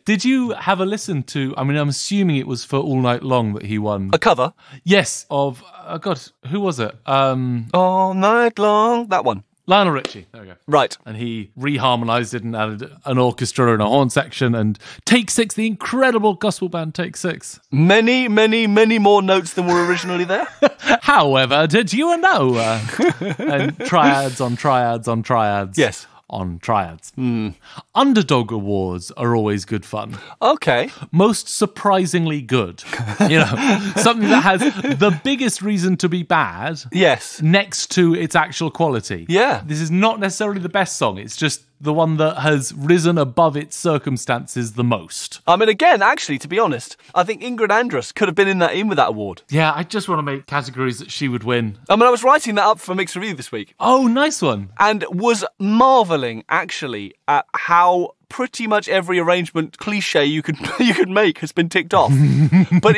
Did you have a listen to, I mean, I'm assuming it was for All Night Long that he won. A cover? Yes, of, God, who was it? All Night Long, that one. Lionel Richie, there we go. Right. And he reharmonised it and added an orchestra and a horn section and Take Six, the incredible gospel band Take Six. Many, many, many more notes than were originally there. However, did you know? And triads on triads on triads. Yes. On triads. Underdog awards are always good fun. Okay. Most surprisingly good. Something that has the biggest reason to be bad. Yes. Next to its actual quality. Yeah. This is not necessarily the best song. It's just the one that has risen above its circumstances the most. I mean, again, actually, to be honest, I think Ingrid Andress could have been in with that award. Yeah, I just want to make categories that she would win. I mean, I was writing that up for Mixed Review this week. Oh, nice one. And was marvelling, actually, at how pretty much every arrangement cliche you could make has been ticked off. but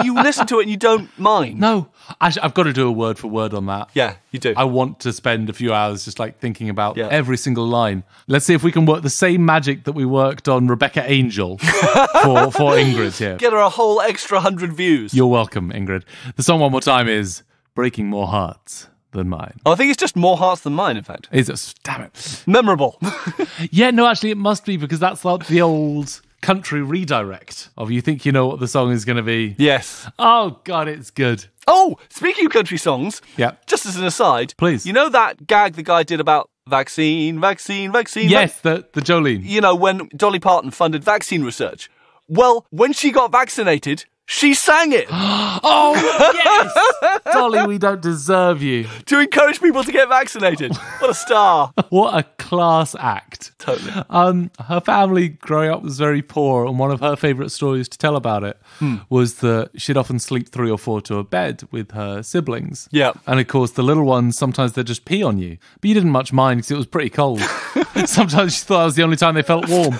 you listen to it and you don't mind. No, actually, I've got to do a word for word on that. Yeah, you do. I want to spend a few hours just like thinking about every single line. Let's see if we can work the same magic that we worked on Rebecca Angel for Ingrid here. Get her a whole extra 100 views. You're welcome, Ingrid. The song one more time is Breaking More Hearts Than Mine. I think it's just More Hearts Than Mine, in fact. Is it? Damn it. Memorable. Yeah, no, actually it must be because that's like the old country redirect of you think you know what the song is going to be. Yes. Oh, God, it's good. Oh, speaking of country songs, just as an aside, please. You know that gag the guy did about vaccine? Yes, the Jolene. When Dolly Parton funded vaccine research. Well, when she got vaccinated, she sang it. Oh, yes! Dolly, we don't deserve you. To encourage people to get vaccinated. What a star. What a class act. Totally. Her family growing up was very poor, and one of her favourite stories to tell about it was that she'd often sleep 3 or 4 to a bed with her siblings. Yeah. And of course, the little ones, sometimes they'd just pee on you. But you didn't much mind because it was pretty cold. Sometimes she thought that was the only time they felt warm.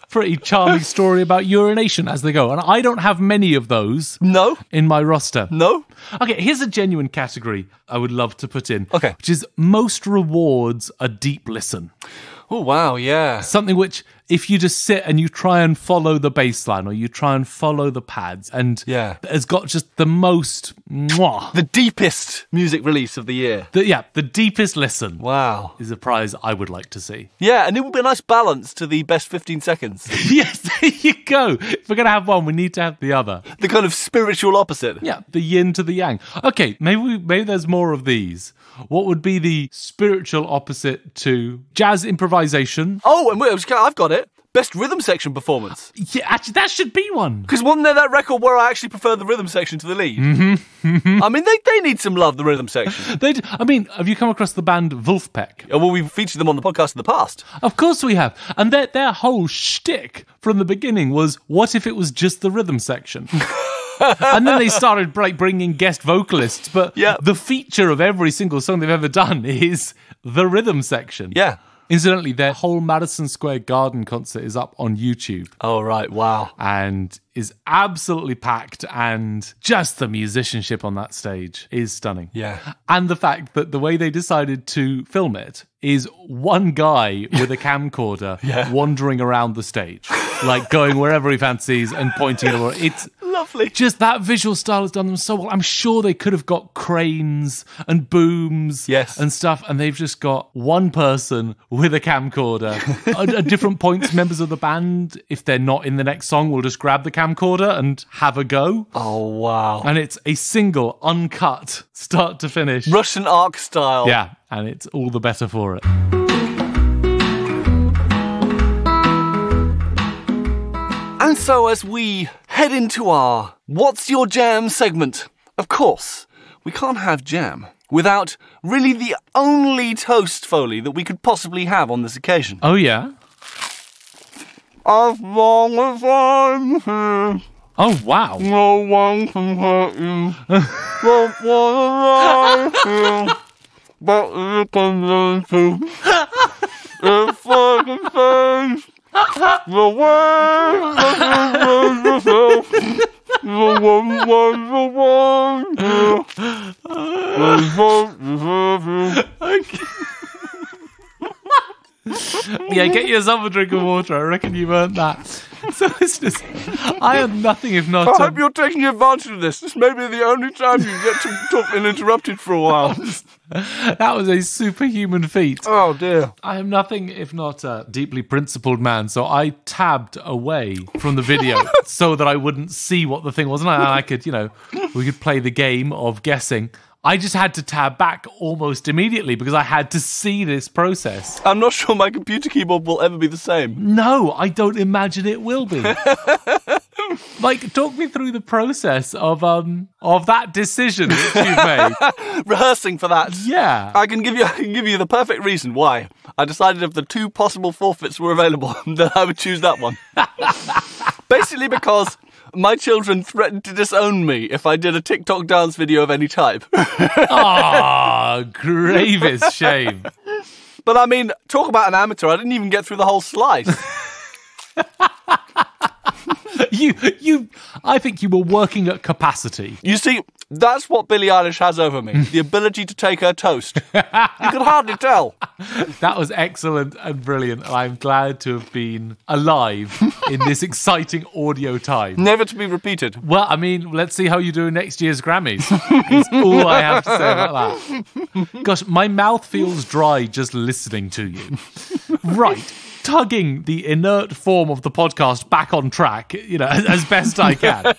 Pretty charming story about urination as they go. And I don't have many of those. No. In my roster. No. Okay, here's a genuine category I would love to put in. Okay. Which is most rewards a deep listen. Oh, wow, yeah. Something which, if you just sit and you try and follow the bass line or you try and follow the pads and has got just the most the deepest music release of the year. The deepest listen. Wow. Is a prize I would like to see. Yeah, and it would be a nice balance to the best 15 seconds. Yes, There you go. If we're going to have one, we need to have the other. The kind of spiritual opposite. Yeah, the yin to the yang. Okay, maybe there's more of these. What would be the spiritual opposite to jazz improvisation? Oh, and wait, I've got it. Best rhythm section performance. Yeah, actually, that should be one. Because wasn't there that record where I actually prefer the rhythm section to the lead? Mm-hmm. I mean, they need some love, the rhythm section. Have you come across the band Wolfpack? Well, we've featured them on the podcast in the past. Of course we have. And their whole shtick from the beginning was, what if it was just the rhythm section? And then they started bringing guest vocalists, but the feature of every single song they've ever done is the rhythm section. Yeah. Incidentally, their whole Madison Square Garden concert is up on YouTube. Oh, right. Wow. And is absolutely packed, and just the musicianship on that stage is stunning. Yeah. And the fact that the way they decided to film it is one guy with a camcorder wandering around the stage, like going wherever he fancies and pointing at it. It's lovely. Just that visual style has done them so well. I'm sure they could have got cranes and booms and stuff, and they've just got one person with a camcorder. At different points, members of the band, if they're not in the next song, will just grab the camcorder and have a go. Oh, wow. And it's a single, uncut, start to finish. Russian arc style. Yeah, and it's all the better for it. And so as we head into our What's Your Jam segment, of course, we can't have jam without really the only toast, Foley, that we could possibly have on this occasion. Oh, yeah? As long as I'm here. Oh, wow. No one can hurt you. Don't wanna lie here. But you can learn to. If I can change the way that you made yourself, the one here. They don't deserve you. Okay. Yeah, get yourself a drink of water. I reckon you've earned that. So, listeners, I am nothing if not... I hope you're taking advantage of this. This may be the only time you get to talk uninterrupted for a while. That was a superhuman feat. Oh, dear. I am nothing if not a deeply principled man, so I tabbed away from the video so that I wouldn't see what the thing was, and I could, we could play the game of guessing. I just had to tab back almost immediately because I had to see this process. I'm not sure my computer keyboard will ever be the same. No, I don't imagine it will be. Talk me through the process of that decision that you've made. Rehearsing for that. Yeah. I can give you the perfect reason why. I decided if the two possible forfeits were available, then I would choose that one. Basically because my children threatened to disown me if I did a TikTok dance video of any type. Gravest shame. But I mean, talk about an amateur. I didn't even get through the whole slice. I think you were working at capacity. You see, that's what Billie Eilish has over me. The ability to take her toast. You could hardly tell. That was excellent and brilliant. I'm glad to have been alive in this exciting audio time. Never to be repeated. Well, I mean, let's see how you do in next year's Grammys. It's all I have to say about that. Gosh, my mouth feels dry just listening to you. Right. Tugging the inert form of the podcast back on track, as best I can.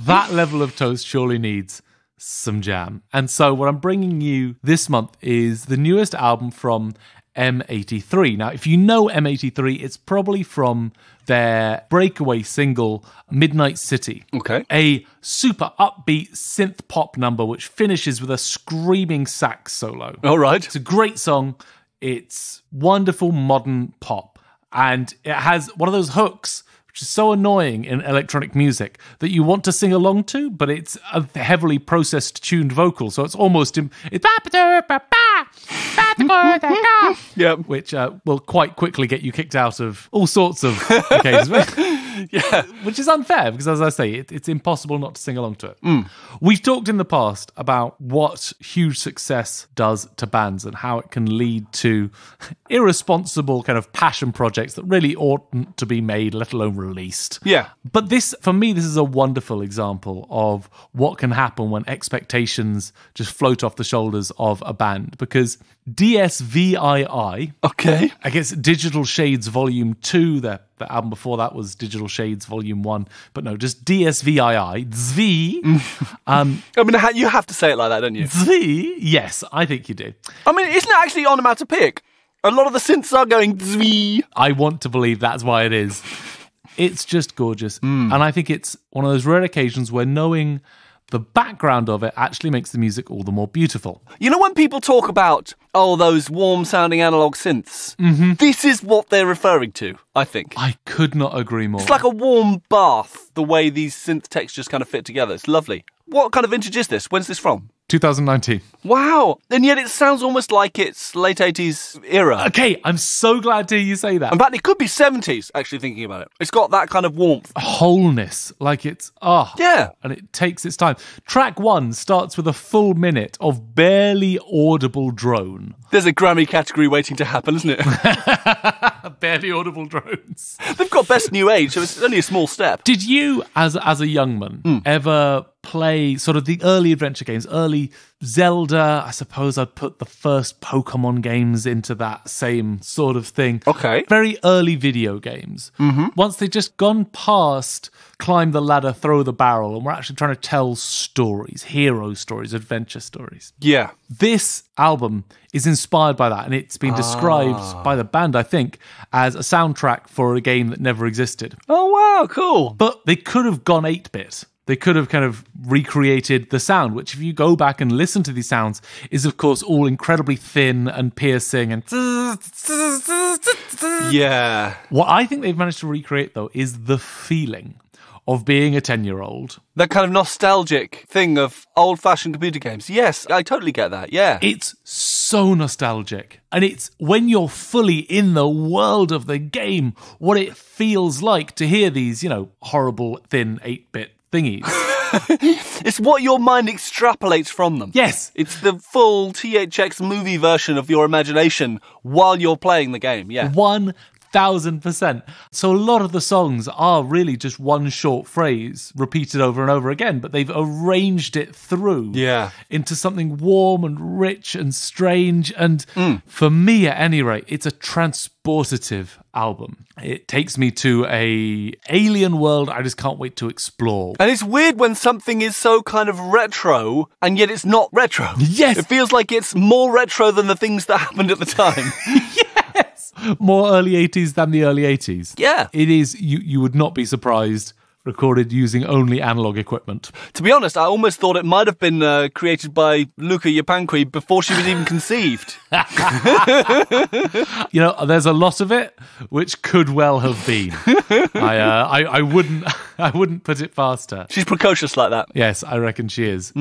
That level of toast surely needs some jam. And so what I'm bringing you this month is the newest album from M83. Now, if you know M83, it's probably from their breakaway single, Midnight City. Okay. A super upbeat synth pop number which finishes with a screaming sax solo. All right. It's a great song. It's wonderful modern pop, and it has one of those hooks which is so annoying in electronic music that you want to sing along to, but it's a heavily processed tuned vocal, so it's almost which will quite quickly get you kicked out of all sorts of occasions. Yeah, which is unfair because, as I say, it's impossible not to sing along to it. We've talked in the past about what huge success does to bands and how it can lead to irresponsible kind of passion projects that really oughtn't to be made, let alone released. Yeah. But this, for me, this is a wonderful example of what can happen when expectations just float off the shoulders of a band, because DSVII, okay, I guess Digital Shades Volume 2, their The album before that was Digital Shades Volume 1. But no, just DSVII. Zvi. I mean, you have to say it like that, don't you? Zvi? Yes, I think you do. I mean, isn't it actually onomatopoeic? A lot of the synths are going zvi. I want to believe that's why it is. It's just gorgeous. And I think it's one of those rare occasions where knowing the background of it actually makes the music all the more beautiful. You know when people talk about, those warm-sounding analog synths? This is what they're referring to, I think. I could not agree more. It's like a warm bath, the way these synth textures kind of fit together. It's lovely. What kind of vintage is this? When's this from? 2019. Wow. And yet it sounds almost like it's late 80s era. Okay, I'm so glad to hear you say that. In fact, it could be 70s, actually, thinking about it. It's got that kind of warmth. Wholeness. Like it's, Yeah. And it takes its time. Track 1 starts with a full minute of barely audible drone. There's a Grammy category waiting to happen, isn't it? Barely audible drones. They've got Best New Age, so it's only a small step. Did you, as a young man, ever play sort of the early adventure games, early Zelda? I suppose I'd put the first Pokemon games into that same sort of thing. Okay. Very early video games. Once they'd just gone past climb the ladder, throw the barrel, and we're actually trying to tell stories, hero stories, adventure stories. Yeah. This album is inspired by that, and it's been described by the band, I think, as a soundtrack for a game that never existed. Oh, wow, cool. But they could have gone 8-bit. They could have kind of recreated the sound, which if you go back and listen to these sounds, is of course all incredibly thin and piercing and... Yeah. What I think they've managed to recreate, though, is the feeling of being a 10-year-old. That kind of nostalgic thing of old-fashioned computer games. Yes, I totally get that, yeah. It's so nostalgic. And it's when you're fully in the world of the game, what it feels like to hear these, horrible, thin 8-bit thingies. It's what your mind extrapolates from them. Yes. It's the full THX movie version of your imagination while you're playing the game, yeah. 1,000%. So a lot of the songs are really just one short phrase repeated over and over again, but they've arranged it through into something warm and rich and strange. And for me, at any rate, it's a transportative album. It takes me to a alien world I just can't wait to explore. And it's weird when something is so kind of retro, and yet it's not retro. Yes! It feels like it's more retro than the things that happened at the time. Yes! More early 80s than the early 80s. Yeah. It is, you would not be surprised, recorded using only analog equipment. To be honest, I almost thought it might have been created by Luca Yapanqui before she was even conceived. There's a lot of it which could well have been. I wouldn't put it past her. She's precocious like that. Yes, I reckon she is.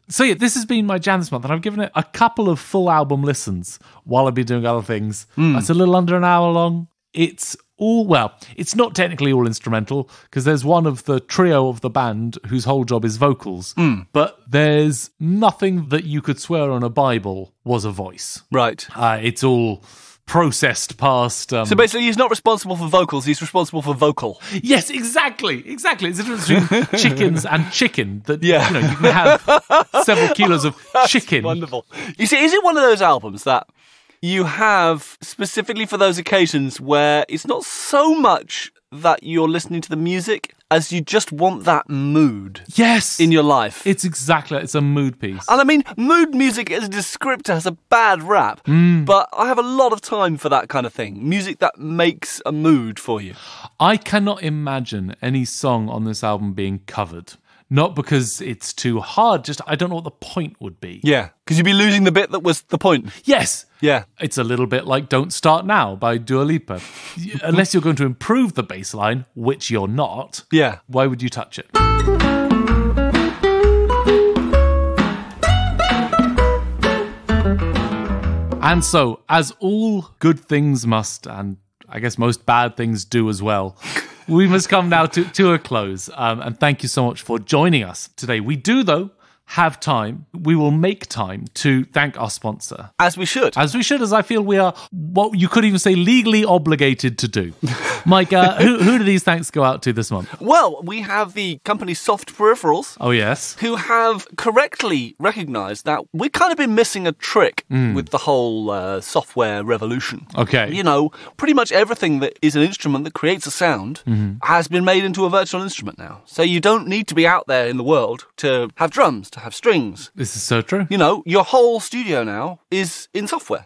So yeah, this has been my jam this month, and I've given it a couple of full album listens while I've been doing other things. It's a little under an hour long. It's not technically all instrumental, because there's one of the trio of the band whose whole job is vocals, but there's nothing that you could swear on a Bible was a voice. Right. It's all processed past... So basically he's not responsible for vocals, he's responsible for vocal. Yes, exactly. It's the difference between chickens and chicken. That you can have several kilos of chicken. Wonderful. You see, is it one of those albums that you have specifically for those occasions where it's not so much that you're listening to the music as you just want that mood in your life? It's a mood piece. And I mean, mood music as a descriptor has a bad rap, but I have a lot of time for that kind of thing. Music that makes a mood for you. I cannot imagine any song on this album being covered. Not because it's too hard, just I don't know what the point would be. Yeah, because you'd be losing the bit that was the point. Yes. Yeah. It's a little bit like Don't Start Now by Dua Lipa. Unless you're going to improve the bass line, which you're not, why would you touch it? And so, as all good things must, and I guess most bad things do as well, we must come now to a close. And thank you so much for joining us today. We do, though, have time, we will make time to thank our sponsor. As we should. As I feel we are, what you could even say, legally obligated to do. Mike, who do these thanks go out to this month? Well, we have the company Soft Peripherals. Oh, yes. Who have correctly recognised that we've kind of been missing a trick with the whole software revolution. Okay. You know, pretty much everything that is an instrument that creates a sound has been made into a virtual instrument now. So you don't need to be out there in the world to have drums, to have strings. This is so true. You know, your whole studio now is in software.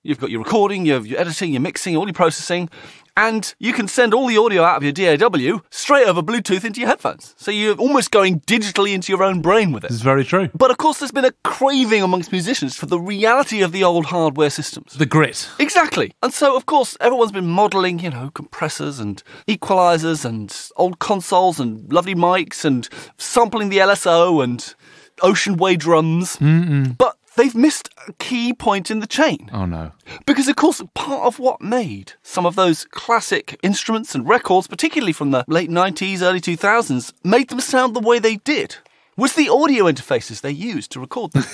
You've got your recording, you have your editing, your mixing, all your processing, and you can send all the audio out of your DAW straight over Bluetooth into your headphones. So you're almost going digitally into your own brain with it. This is very true. But of course, there's been a craving amongst musicians for the reality of the old hardware systems. The grit. Exactly. And so, of course, everyone's been modelling, you know, compressors and equalizers and old consoles and lovely mics and sampling the LSO and ocean way drums. But they've missed a key point in the chain. Oh, no. Because, of course, part of what made some of those classic instruments and records, particularly from the late 90s, early 2000s, made them sound the way they did, was the audio interfaces they used to record them.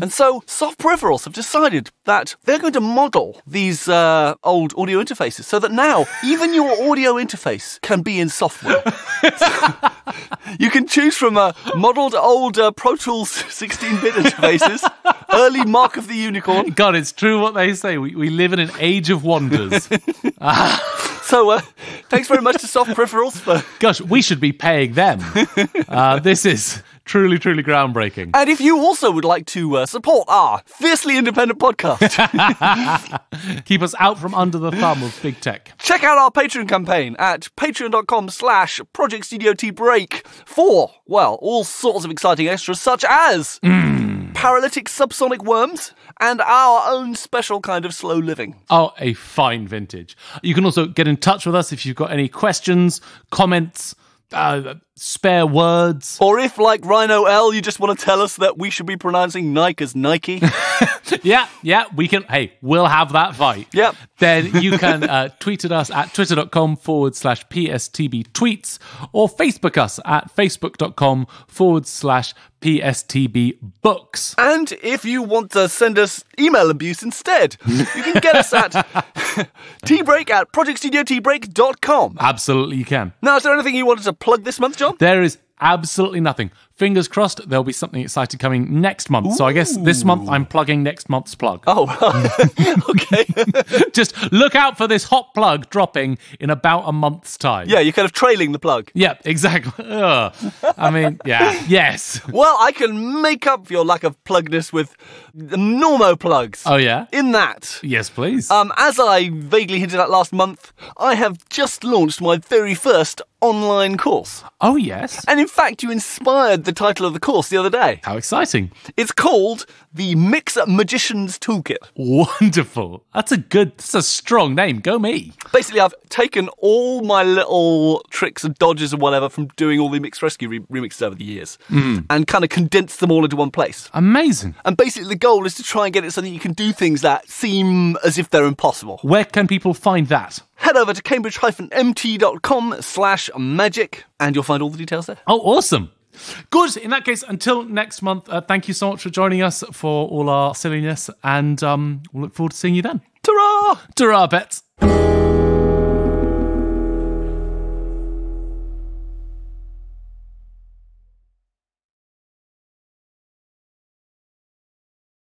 And so Soft Peripherals have decided that they're going to model these old audio interfaces so that now even your audio interface can be in software. You can choose from modelled old Pro Tools 16-bit interfaces, early Mark of the Unicorn. God, it's true what they say. We live in an age of wonders. So, thanks very much to Soft Peripherals for... Gosh, we should be paying them. This is truly, truly groundbreaking. And if you also would like to support our fiercely independent podcast, keep us out from under the thumb of big tech, check out our Patreon campaign at patreon.com/Project Studio T Break for, well, all sorts of exciting extras such as paralytic subsonic worms and our own special kind of slow living. Oh, a fine vintage. You can also get in touch with us if you've got any questions, comments, spare words. Or if, like Rhino L, you just want to tell us that we should be pronouncing Nike as Nike. Yeah, we can. Hey, we'll have that fight. Yep. Then you can tweet at us at twitter.com/PSTB tweets or Facebook us at facebook.com/PSTB books. And if you want to send us email abuse instead, you can get us at tbreak@projectstudiotbreak.com. Absolutely, you can. Now, is there anything you wanted to plug this month, John? There is absolutely nothing. Fingers crossed, there'll be something exciting coming next month. Ooh. So I guess this month I'm plugging next month's plug. Oh, okay. Just look out for this hot plug dropping in about a month's time. Yeah, you're kind of trailing the plug. Yeah, exactly. I mean, yeah, yes. Well, I can make up for your lack of plugness with Normo plugs. Oh, yeah? In that. Yes, please. As I vaguely hinted at last month, I have just launched my very first online course. Oh, yes. And in fact, you inspired the title of the course the other day. How exciting. It's called the Mix Magician's Toolkit. Wonderful. That's a strong name. Go me. Basically, I've taken all my little tricks and dodges and whatever from doing all the Mixed Rescue remixes over the years and kind of condensed them all into one place. Amazing. And basically, the goal is to try and get it so that you can do things that seem as if they're impossible. Where can people find that? Head over to cambridge-mt.com/magic and you'll find all the details there. Oh, awesome. Good. In that case, until next month, thank you so much for joining us for all our silliness and we'll look forward to seeing you then. Ta-ra! Ta-ra, pets.